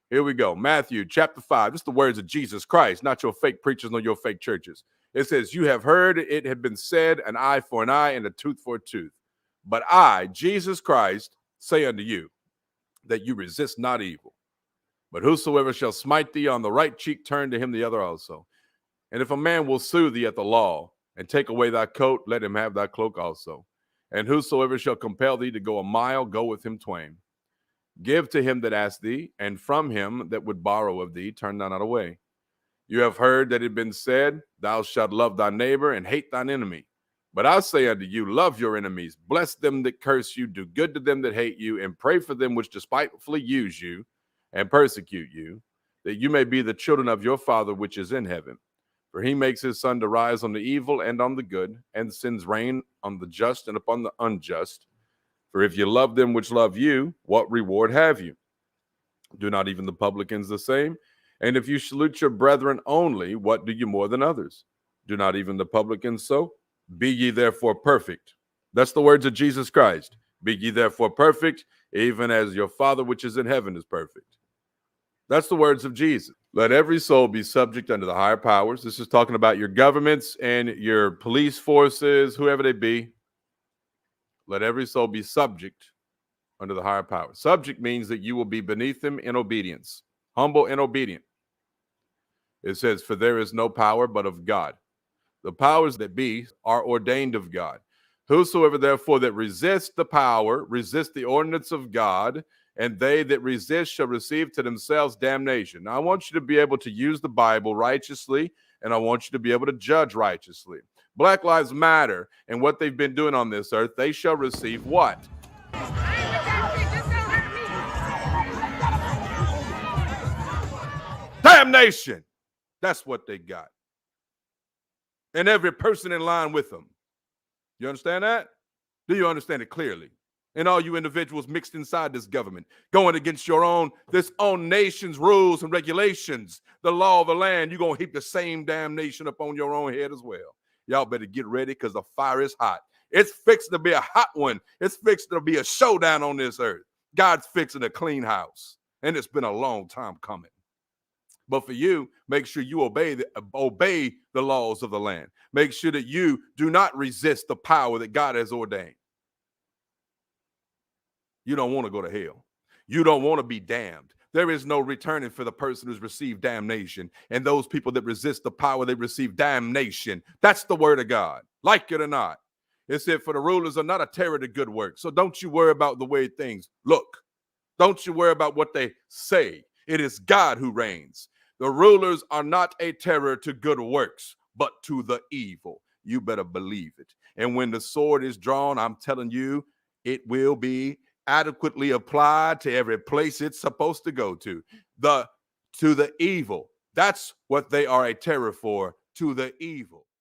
Here we go. Matthew chapter 5. This is the words of Jesus Christ, not your fake preachers nor your fake churches. It says, you have heard it had been said, an eye for an eye and a tooth for a tooth. But I, Jesus Christ, say unto you, that you resist not evil. But whosoever shall smite thee on the right cheek, turn to him the other also. And if a man will sue thee at the law, and take away thy coat, let him have thy cloak also. And whosoever shall compel thee to go a mile, go with him twain. Give to him that asked thee, and from him that would borrow of thee, turn thou not away. You have heard that it had been said, thou shalt love thy neighbor and hate thine enemy. But I say unto you, love your enemies, bless them that curse you, do good to them that hate you, and pray for them which despitefully use you and persecute you, that you may be the children of your Father which is in heaven. For he makes his sun to rise on the evil and on the good, and sends rain on the just and upon the unjust. For if you love them which love you, what reward have you? Do not even the publicans the same? And if you salute your brethren only, what do you more than others? Do not even the publicans so? Be ye therefore perfect. That's the words of Jesus Christ. Be ye therefore perfect, even as your Father which is in heaven is perfect. That's the words of Jesus. Let every soul be subject unto the higher powers. This is talking about your governments and your police forces, whoever they be. Let every soul be subject under the higher power. Subject means that you will be beneath him in obedience, humble and obedient. It says, for there is no power but of God. The powers that be are ordained of God. Whosoever therefore that resist the power, resist the ordinance of God, and they that resist shall receive to themselves damnation. Now, I want you to be able to use the Bible righteously, and I want you to be able to judge righteously. Black Lives Matter and what they've been doing on this earth, they shall receive what? Damnation. That's what they got. And every person in line with them. You understand that? Do you understand it clearly? And all you individuals mixed inside this government, going against this own nation's rules and regulations, the law of the land, you're going to heap the same damnation up on your own head as well. Y'all better get ready because the fire is hot. It's fixing to be a hot one. It's fixing to be a showdown on this earth. God's fixing a clean house. And it's been a long time coming. But for you, make sure you obey the laws of the land. Make sure that you do not resist the power that God has ordained. You don't want to go to hell. You don't want to be damned. There is no returning for the person who's received damnation. And those people that resist the power, they receive damnation. That's the word of God. Like it or not. It said, for the rulers are not a terror to good works. So don't you worry about the way things look. Don't you worry about what they say. It is God who reigns. The rulers are not a terror to good works, but to the evil. You better believe it. And when the sword is drawn, I'm telling you, it will be adequately applied to every place it's supposed to go to the evil. That's what they are a terror for, to the evil.